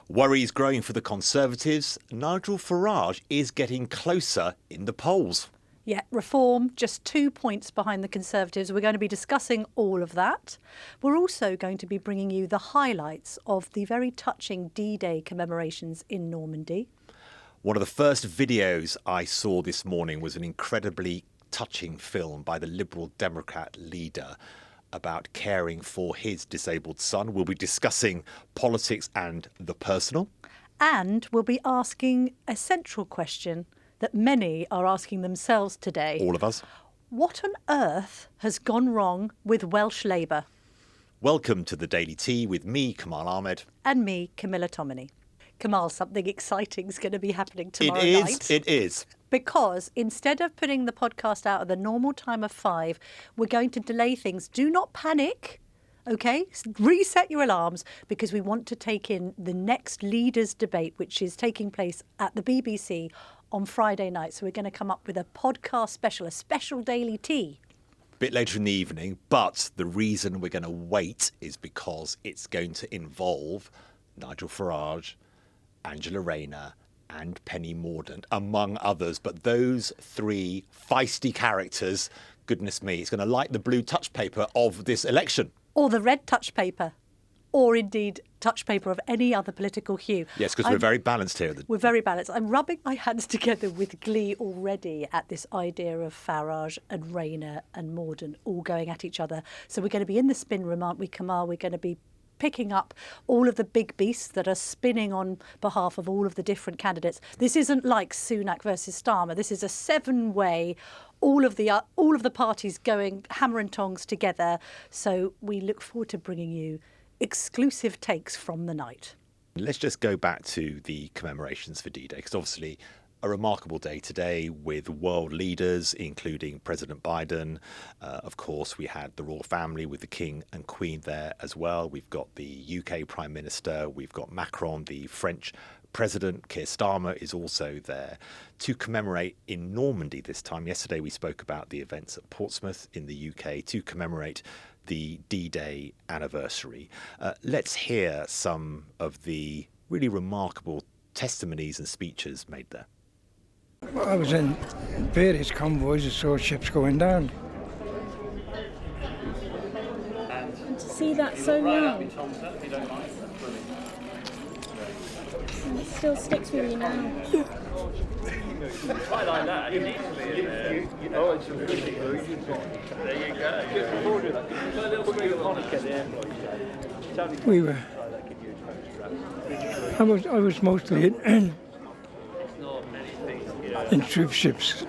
Worries growing for the Conservatives. Nigel Farage is getting closer in the polls. Yeah, Reform, just 2 points behind the Conservatives. We're going to be discussing all of that. We're also going to be bringing you the highlights of the very touching D-Day commemorations in Normandy. One of the first videos I saw this morning was an incredibly touching film by the Liberal Democrat leader about caring for his disabled son. We'll be discussing politics and the personal. And we'll be asking a central question that many are asking themselves today. All of us. What on earth has gone wrong with Welsh Labour? Welcome to the Daily Tea with me, Kamal Ahmed. And me, Camilla Tominey. Kamal, something exciting is going to be happening tomorrow night. It is. Because instead of putting the podcast out at the normal time of 5, we're going to delay things. Do not panic, OK? Reset your alarms, because we want to take in the next leaders' debate, which is taking place at the BBC on Friday night. So we're going to come up with a podcast special, a special Daily Tea. Bit later in the evening, but the reason we're going to wait is because it's going to involve Nigel Farage, Angela Rayner and Penny Mordaunt, among others. But those three feisty characters, goodness me, it's going to light the blue touch paper of this election. Or the red touch paper, or indeed touch paper of any other political hue. Yes, because we're very balanced here. We're very balanced. I'm rubbing my hands together with glee already at this idea of Farage and Rayner and Mordaunt all going at each other. So we're going to be in the spin room, aren't we, Kamal? We're going to be picking up all of the big beasts that are spinning on behalf of all of the different candidates. This isn't like Sunak versus Starmer. This is a 7-way, all of the parties going hammer and tongs together. So we look forward to bringing you exclusive takes from the night. Let's just go back to the commemorations for D-Day, because obviously a remarkable day today with world leaders, including President Biden. Of course, we had the royal family with the King and Queen there as well. We've got the UK Prime Minister. We've got Macron, the French President. Keir Starmer is also there to commemorate in Normandy this time. Yesterday, we spoke about the events at Portsmouth in the UK to commemorate the D-Day anniversary. Let's hear some of the really remarkable testimonies and speeches made there. Well, I was in various convoys and saw ships going down. And to see that so young, and it still sticks with you now. Quite like that. You need to be in there. Oh, it's really good. There you go. We were. I was mostly in troop ships,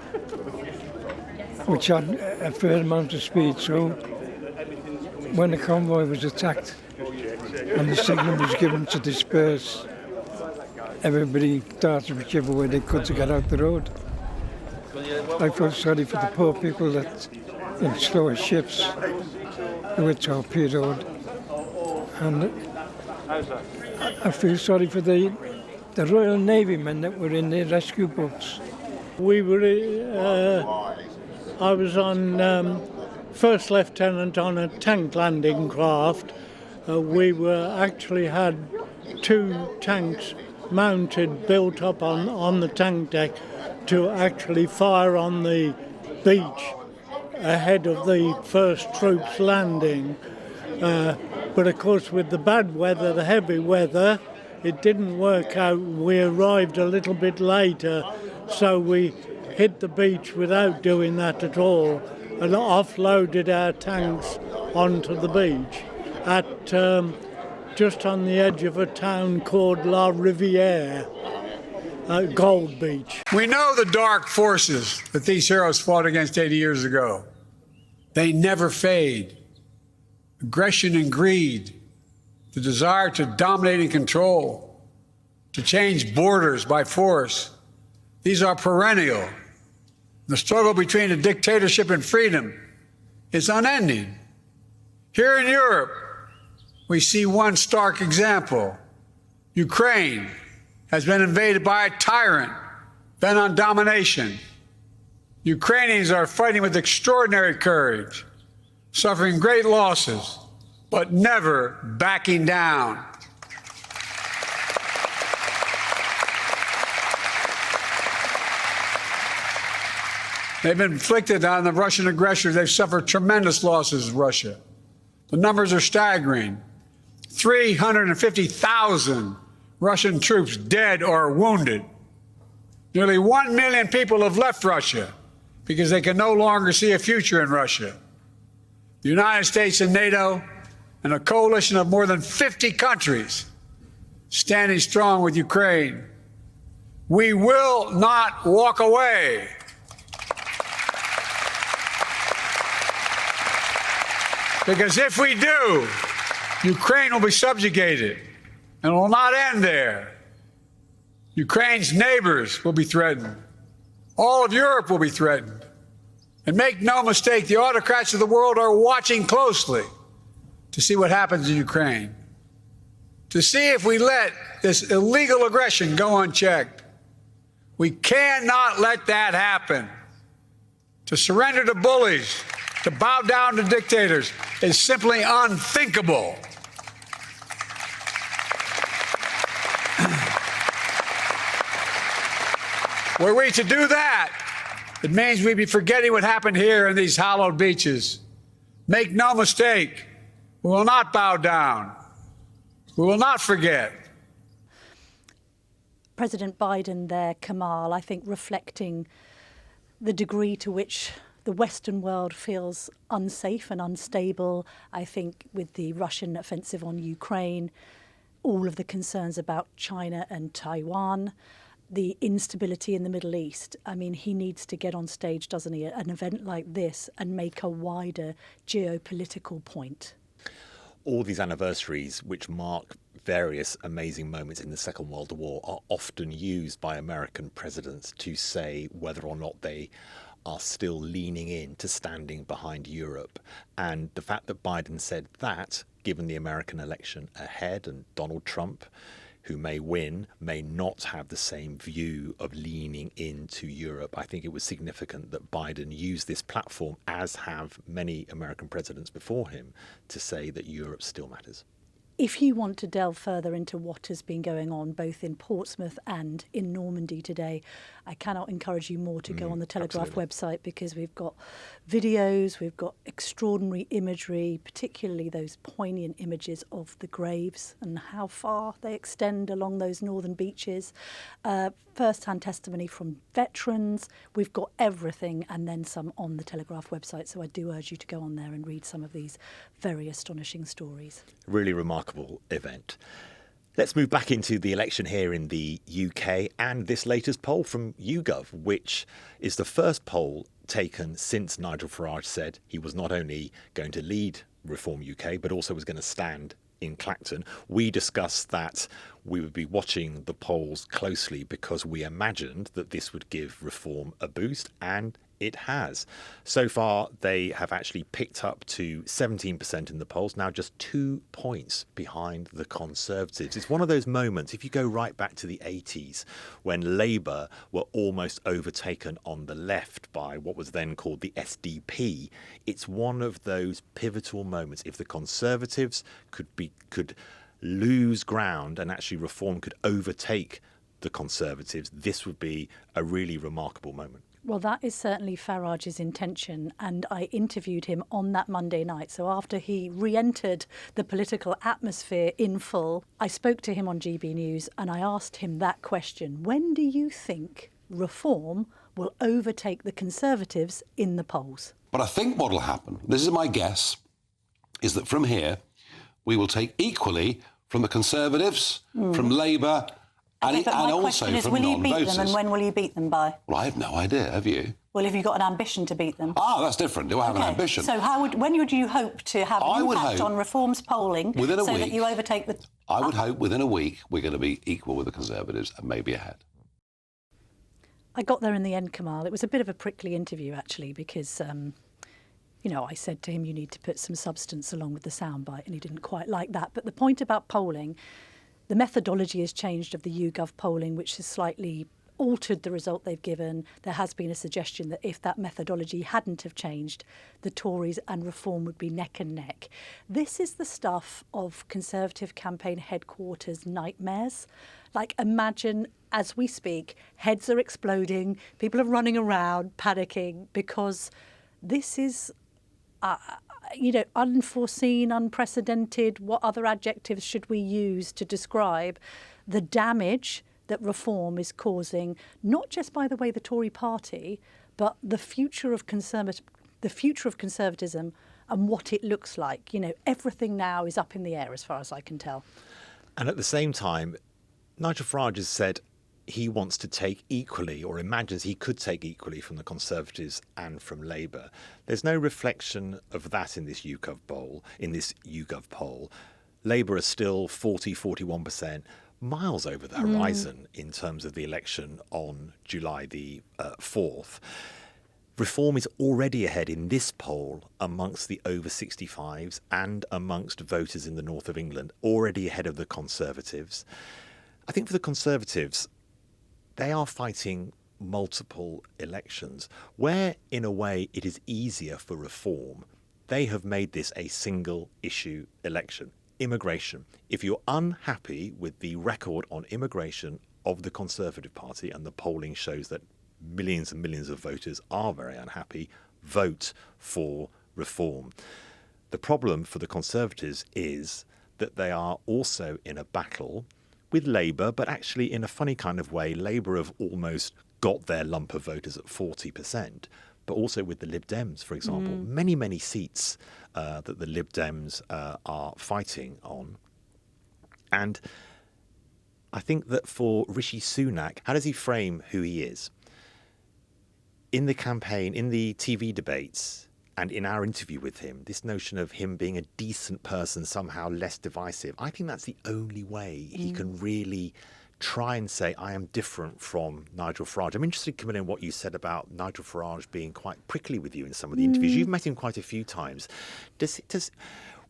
which had a fair amount of speed. So when the convoy was attacked and the signal was given to disperse, everybody darted whichever way they could to get out the road. I felt sorry for the poor people that in slower ships who were torpedoed, and I feel sorry for the Royal Navy men that were in their rescue boats. We were, I was on first lieutenant on a tank landing craft. We actually had 2 tanks mounted, built up on the tank deck to actually fire on the beach ahead of the first troops landing. But of course, with the bad weather, the heavy weather, it didn't work out. We arrived a little bit later, so we hit the beach without doing that at all and offloaded our tanks onto the beach at just on the edge of a town called La Riviere, Gold Beach. We know the dark forces that these heroes fought against 80 years ago. They never fade. Aggression and greed, the desire to dominate and control, to change borders by force, these are perennial. The struggle between a dictatorship and freedom is unending. Here in Europe, we see one stark example. Ukraine has been invaded by a tyrant bent on domination. Ukrainians are fighting with extraordinary courage, suffering great losses, but never backing down. They've inflicted on the Russian aggressors, they've suffered tremendous losses, Russia. The numbers are staggering. 350,000 Russian troops dead or wounded. Nearly 1 million people have left Russia because they can no longer see a future in Russia. The United States and NATO and a coalition of more than 50 countries standing strong with Ukraine. We will not walk away. Because if we do, Ukraine will be subjugated, and it will not end there. Ukraine's neighbors will be threatened. All of Europe will be threatened. And make no mistake, the autocrats of the world are watching closely to see what happens in Ukraine, to see if we let this illegal aggression go unchecked. We cannot let that happen. To surrender to bullies, to bow down to dictators is simply unthinkable. Were we to do that, it means we'd be forgetting what happened here in these hallowed beaches. Make no mistake, we will not bow down. We will not forget. President Biden there, Kamal, I think reflecting the degree to which the Western world feels unsafe and unstable. I think with the Russian offensive on Ukraine, all of the concerns about China and Taiwan, the instability in the Middle East. I mean, he needs to get on stage, doesn't he, at an event like this and make a wider geopolitical point. All these anniversaries, which mark various amazing moments in the Second World War, are often used by American presidents to say whether or not they are still leaning in to standing behind Europe. And the fact that Biden said that, given the American election ahead and Donald Trump, who may win, may not have the same view of leaning into Europe. I think it was significant that Biden used this platform, as have many American presidents before him, to say that Europe still matters. If you want to delve further into what has been going on both in Portsmouth and in Normandy today, I cannot encourage you more to go on the Telegraph website, because we've got videos, we've got extraordinary imagery, particularly those poignant images of the graves and how far they extend along those northern beaches. First-hand testimony from veterans. We've got everything and then some on the Telegraph website, so I do urge you to go on there and read some of these very astonishing stories. Really remarkable event. Let's move back into the election here in the UK and this latest poll from YouGov, which is the first poll taken since Nigel Farage said he was not only going to lead Reform UK, but also was going to stand in Clacton. We discussed that we would be watching the polls closely because we imagined that this would give Reform a boost, and it has. So far, they have actually picked up to 17% in the polls, now just 2 points behind the Conservatives. It's one of those moments, if you go right back to the 80s, when Labour were almost overtaken on the left by what was then called the SDP. It's one of those pivotal moments. If the Conservatives could lose ground and actually Reform could overtake the Conservatives, this would be a really remarkable moment. Well, that is certainly Farage's intention, and I interviewed him on that Monday night. So after he re-entered the political atmosphere in full, I spoke to him on GB News and I asked him that question. When do you think Reform will overtake the Conservatives in the polls? But I think what will happen, this is my guess, is that from here we will take equally from the Conservatives, from Labour, and also from non-voters. Will you beat them, and when will you beat them by? Well, I have no idea. Have you? Well, have you got an ambition to beat them? Ah, that's different. Do I have an ambition? So when would you hope to have an impact on Reform's polling within a week, that you overtake the... I would hope within a week we're going to be equal with the Conservatives and maybe ahead. I got there in the end, Kamal. It was a bit of a prickly interview, actually, because... I said to him, you need to put some substance along with the soundbite, and he didn't quite like that. But the point about polling, the methodology has changed of the YouGov polling, which is slightly altered the result they've given. There has been a suggestion that if that methodology hadn't have changed, the Tories and Reform would be neck and neck. This is the stuff of Conservative campaign headquarters nightmares. Like, imagine, as we speak, heads are exploding, people are running around, panicking, because this is, unforeseen, unprecedented. What other adjectives should we use to describe the damage that Reform is causing, not just by the way the Tory party, but the future of conservatism and what it looks like. Everything now is up in the air as far as I can tell. And at the same time, Nigel Farage has said he wants to take equally, or imagines he could take equally, from the Conservatives and from Labour. There's no reflection of that in this YouGov poll. Labour are still 41%. Miles over the horizon in terms of the election on July the 4th. Reform is already ahead in this poll amongst the over 65s and amongst voters in the north of England, already ahead of the Conservatives. I think for the Conservatives, they are fighting multiple elections where, in a way, it is easier for Reform. They have made this a single issue election. Immigration. If you're unhappy with the record on immigration of the Conservative Party, and the polling shows that millions and millions of voters are very unhappy, vote for Reform. The problem for the Conservatives is that they are also in a battle with Labour, but actually in a funny kind of way. Labour have almost got their lump of voters at 40%. But also with the Lib Dems, for example. Many, many seats that the Lib Dems are fighting on. And I think that for Rishi Sunak, how does he frame who he is? In the campaign, in the TV debates, and in our interview with him, this notion of him being a decent person, somehow less divisive, I think that's the only way he can really try and say, I am different from Nigel Farage. I'm interested, Camilla, in what you said about Nigel Farage being quite prickly with you in some of the interviews. You've met him quite a few times.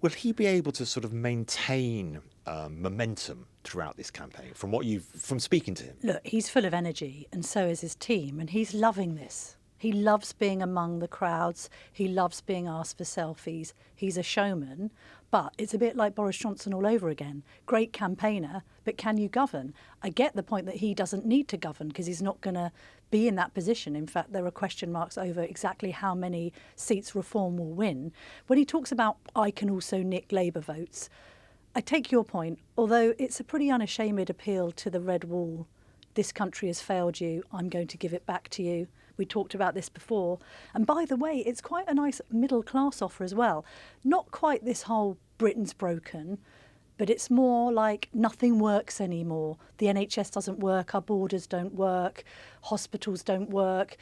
Will he be able to sort of maintain momentum throughout this campaign from speaking to him? Look, he's full of energy, and so is his team, and he's loving this. He loves being among the crowds. He loves being asked for selfies. He's a showman, but it's a bit like Boris Johnson all over again. Great campaigner, but can you govern? I get the point that he doesn't need to govern because he's not going to be in that position. In fact, there are question marks over exactly how many seats Reform will win. When he talks about, I can also nick Labour votes, I take your point, although it's a pretty unashamed appeal to the red wall. This country has failed you. I'm going to give it back to you. We talked about this before. And by the way, it's quite a nice middle class offer as well. Not quite this whole Britain's broken, but it's more like nothing works anymore. The NHS doesn't work, our borders don't work, hospitals don't work.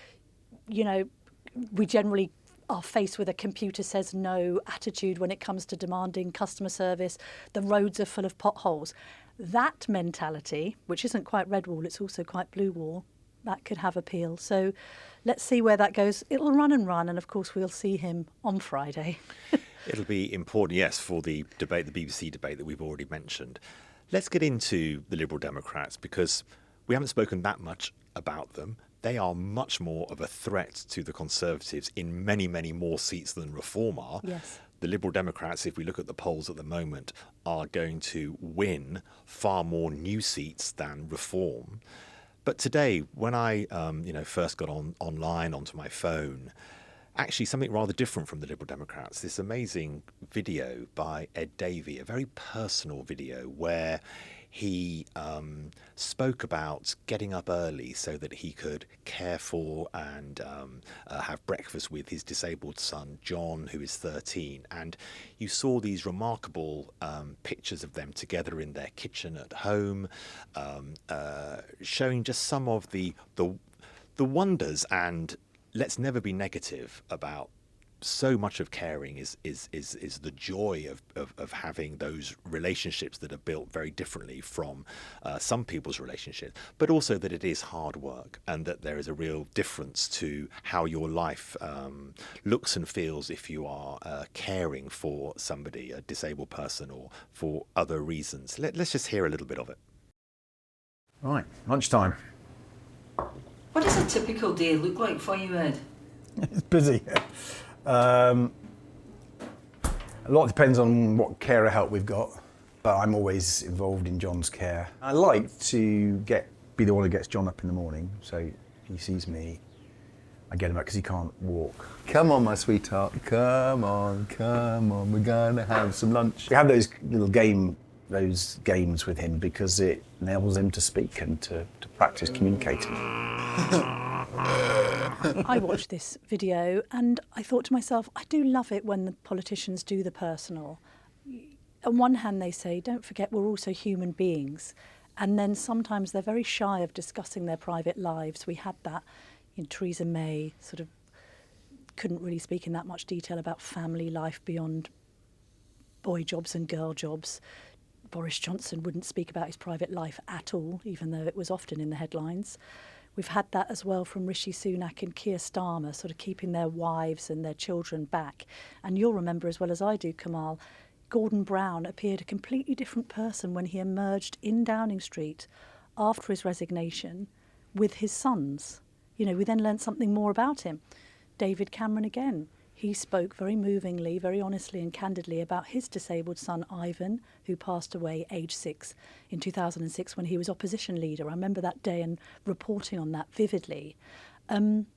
We generally are faced with a computer says no attitude when it comes to demanding customer service. The roads are full of potholes. That mentality, which isn't quite red wall, it's also quite blue wall, that could have appeal. So let's see where that goes. It'll run and run, and of course we'll see him on Friday. It'll be important, yes, for the debate, the BBC debate that we've already mentioned. Let's get into the Liberal Democrats, because we haven't spoken that much about them. They are much more of a threat to the Conservatives in many, many more seats than Reform are. Yes. The Liberal Democrats, if we look at the polls at the moment, are going to win far more new seats than Reform. But today, when I first got online onto my phone, actually something rather different from the Liberal Democrats, this amazing video by Ed Davey, a very personal video where he spoke about getting up early so that he could care for and have breakfast with his disabled son, John, who is 13. And you saw these remarkable pictures of them together in their kitchen at home, showing just some of the wonders. And let's never be negative about so much of caring is the joy of having those relationships that are built very differently from some people's relationships, but also that it is hard work and that there is a real difference to how your life looks and feels if you are caring for somebody, a disabled person, or for other reasons. Let's just hear a little bit of it. Right, lunchtime. a typical day look like for you, Ed? It's busy. A lot depends on what carer help we've got, but I'm always involved in John's care. I like to be the one who gets John up in the morning, so he sees me. I get him up because he can't walk. Come on, my sweetheart. Come on. We're going to have some lunch. We have those games with him because it enables him to speak and to practice communicating. I watched this video and I thought to myself, I do love it when the politicians do the personal. On one hand, they say, don't forget we're also human beings. And then sometimes they're very shy of discussing their private lives. We had that in Theresa May, sort of couldn't really speak in that much detail about family life beyond boy jobs and girl jobs. Boris Johnson wouldn't speak about his private life at all, even though it was often in the headlines. We've had that as well from Rishi Sunak and Keir Starmer, sort of keeping their wives and their children back. And you'll remember as well as I do, Kamal, Gordon Brown appeared a completely different person when he emerged in Downing Street after his resignation with his sons. You know, we then learned something more about him. David Cameron again. He spoke very movingly, very honestly and candidly about his disabled son, Ivan, who passed away aged 6 in 2006 when he was opposition leader. I remember that day and reporting on that vividly. And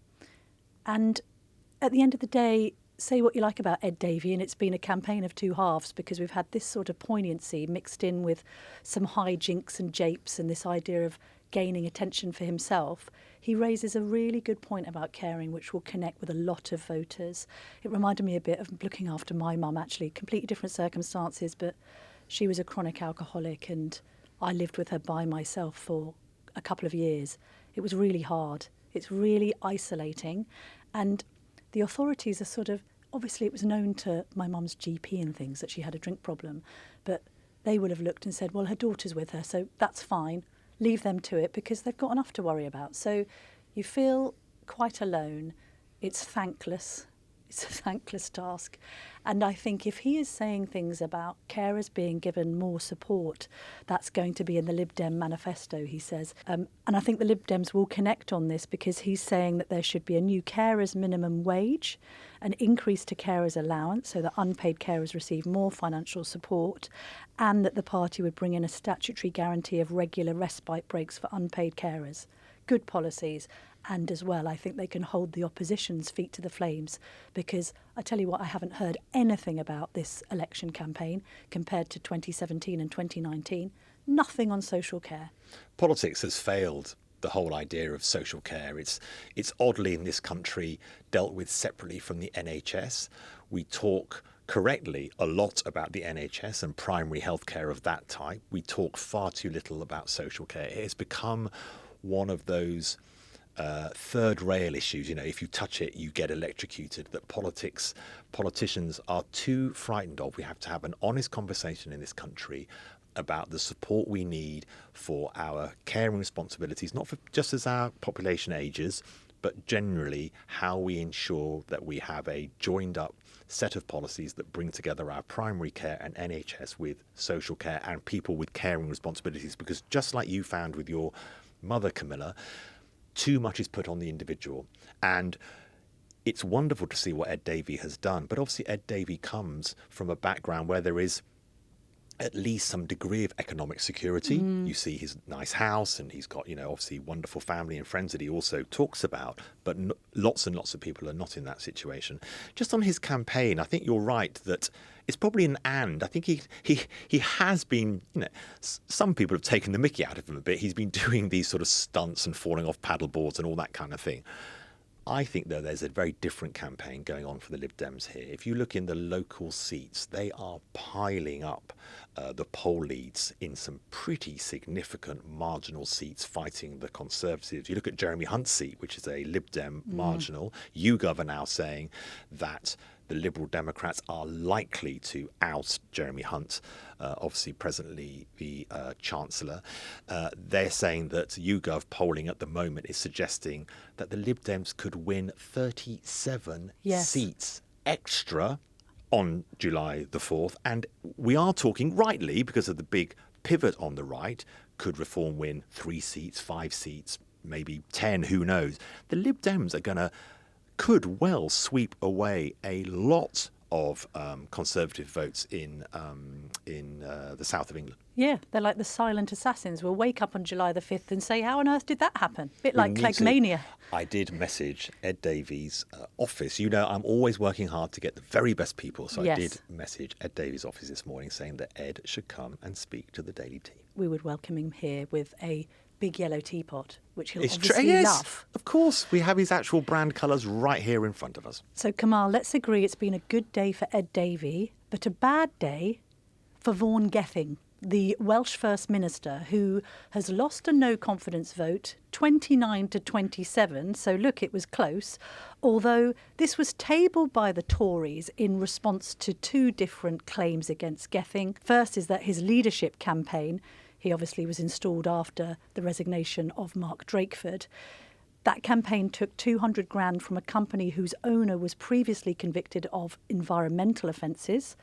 at the end of the day, say what you like about Ed Davey, and it's been a campaign of two halves because we've had this sort of poignancy mixed in with some hijinks and japes and this idea of gaining attention for himself. He raises a really good point about caring, which will connect with a lot of voters. It reminded me a bit of looking after my mum, actually. Completely different circumstances, but she was a chronic alcoholic and I lived with her by myself for a couple of years. It was really hard. It's really isolating. And the authorities are sort of, obviously it was known to my mum's GP and things that she had a drink problem, but they would have looked and said, well, her daughter's with her, so that's fine. Leave them to it because they've got enough to worry about. So you feel quite alone. It's thankless. It's a thankless task. And I think if he is saying things about carers being given more support, that's going to be in the Lib Dem manifesto, he says. And I think the Lib Dems will connect on this because he's saying that there should be a new carers minimum wage, an increase to carers allowance so that unpaid carers receive more financial support, and that the party would bring in a statutory guarantee of regular respite breaks for unpaid carers. Good policies. And as well, I think they can hold the opposition's feet to the flames because I tell you what, I haven't heard anything about this election campaign compared to 2017 and 2019. Nothing on social care. Politics has failed the whole idea of social care. It's oddly in this country dealt with separately from the NHS. We talk correctly a lot about the NHS and primary health care of that type. We talk far too little about social care. It has become one of those third rail issues. You know, if you touch it, you get electrocuted. That politicians are too frightened of. We have to have an honest conversation in this country about the support we need for our caring responsibilities, not for just as our population ages, but generally how we ensure that we have a joined up set of policies that bring together our primary care and NHS with social care and people with caring responsibilities. Because just like you found with your mother, Camilla, too much is put on the individual. And it's wonderful to see what Ed Davey has done. But obviously Ed Davey comes from a background where there is at least some degree of economic security. You see his nice house and he's got, you know, obviously wonderful family and friends that he also talks about. But lots and lots of people are not in that situation. Just on his campaign, I think you're right that it's probably an and. I think he has been, you know, some people have taken the mickey out of him a bit. He's been doing these sort of stunts and falling off paddle boards and all that kind of thing. I think, though, there's a very different campaign going on for the Lib Dems here. If you look in the local seats, they are piling up the poll leads in some pretty significant marginal seats fighting the Conservatives. You look at Jeremy Hunt's seat, which is a Lib Dem marginal. YouGov are now saying that the Liberal Democrats are likely to oust Jeremy Hunt, obviously presently the Chancellor. They're saying that YouGov polling at the moment is suggesting that the Lib Dems could win 37 seats extra on July the 4th. And we are talking, rightly, because of the big pivot on the right, could Reform win 3 seats, 5 seats, maybe 10, who knows. The Lib Dems could well sweep away a lot of Conservative votes in the south of England. Yeah, they're like the silent assassins. We'll wake up on July the 5th and say, how on earth did that happen? A bit like Cleggmania. I did message Ed Davey's office. You know, I'm always working hard to get the very best people. So Yes. I did message Ed Davey's office this morning saying that Ed should come and speak to the Daily team. We would welcome him here with a big yellow teapot, which he'll It's obviously true. Yes, love. of course. We have his actual brand colours right here in front of us. So, Kamal, let's agree it's been a good day for Ed Davey, but a bad day for Vaughan Gething, the Welsh First Minister, who has lost a no-confidence vote, 29 to 27. So, look, it was close. Although this was tabled by the Tories in response to two different claims against Gething. First is that his leadership campaign, he obviously was installed after the resignation of Mark Drakeford. That campaign took 200 grand from a company whose owner was previously convicted of environmental offences.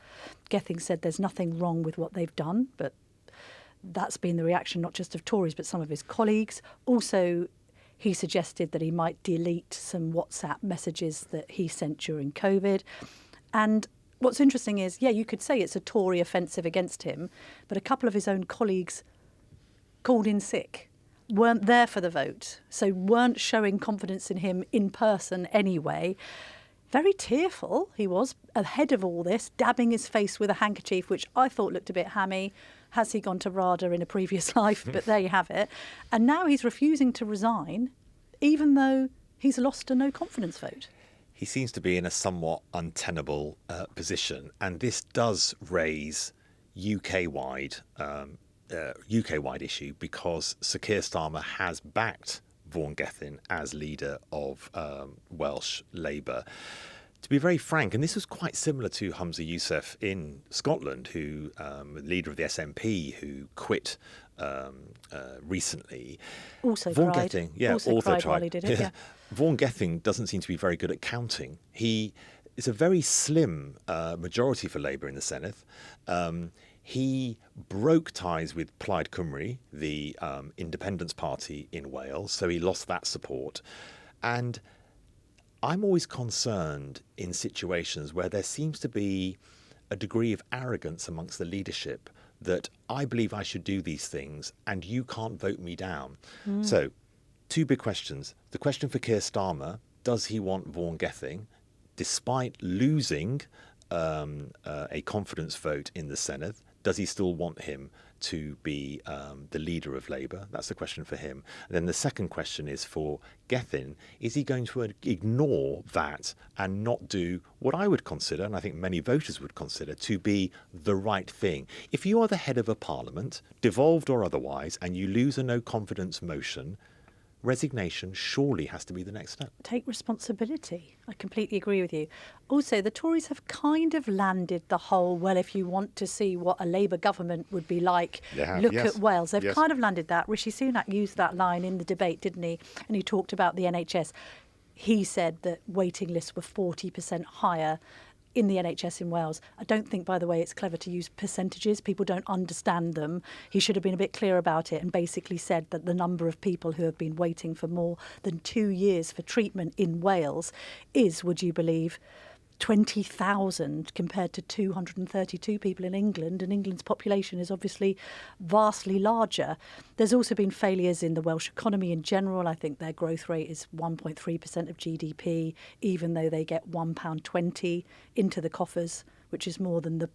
Gething said there's nothing wrong with what they've done, but that's been the reaction not just of Tories but some of his colleagues. Also, he suggested that he might delete some WhatsApp messages that he sent during COVID. And what's interesting is, yeah, you could say it's a Tory offensive against him, but a couple of his own colleagues called in sick, weren't there for the vote, so weren't showing confidence in him in person anyway. Very tearful he was ahead of all this, dabbing his face with a handkerchief, which I thought looked a bit hammy. Has he gone to RADA in a previous life? But there you have it. And now he's refusing to resign, even though he's lost a no-confidence vote. He seems to be in a somewhat untenable position, and this does raise UK-wide issue because Sir Keir Starmer has backed Vaughan Gething as leader of Welsh Labour. To be very frank, and this was quite similar to Humza Yousaf in Scotland, who leader of the SNP, who quit recently. Also Vaughan cried. Gething, yeah, also cried while he did it, yeah. Vaughan Gething doesn't seem to be very good at counting. It's a very slim majority for Labour in the Senedd. He broke ties with Plaid Cymru, the Independence Party in Wales, so he lost that support. And I'm always concerned in situations where there seems to be a degree of arrogance amongst the leadership that I believe I should do these things and you can't vote me down. So, two big questions. The question for Keir Starmer, does he want Vaughan Gething, despite losing a confidence vote in the Senedd? Does he still want him to be the leader of Labour? That's the question for him. And then the second question is for Gething. Is he going to ignore that and not do what I would consider, and I think many voters would consider, to be the right thing? If you are the head of a parliament, devolved or otherwise, and you lose a no-confidence motion, resignation surely has to be the next step. Take responsibility. I completely agree with you. Also, the Tories have kind of landed the whole, well, if you want to see what a Labour government would be like, look at Wales. They've kind of landed that. Rishi Sunak used that line in the debate, didn't he? And he talked about the NHS. He said that waiting lists were 40% higher in the NHS in Wales. I don't think, by the way, it's clever to use percentages. People don't understand them. He should have been a bit clear about it and basically said that the number of people who have been waiting for more than 2 years for treatment in Wales is, would you believe, 20,000 compared to 232 people in England, and England's population is obviously vastly larger. There's also been failures in the Welsh economy in general. I think their growth rate is 1.3% of GDP, even though they get £1.20 into the coffers, which is more than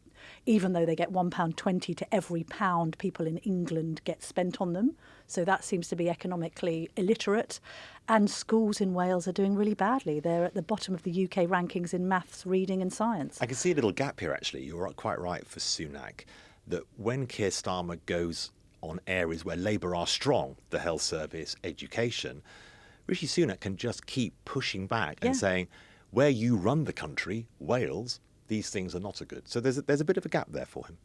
even though they get £1.20 to every pound people in England get spent on them. So that seems to be economically illiterate. And schools in Wales are doing really badly. They're at the bottom of the UK rankings in maths, reading and science. I can see a little gap here, actually. You're quite right for Sunak, that when Keir Starmer goes on areas where Labour are strong, the health service, education, Rishi Sunak can just keep pushing back and saying, where you run the country, Wales, these things are not so good. So there's a bit of a gap there for him.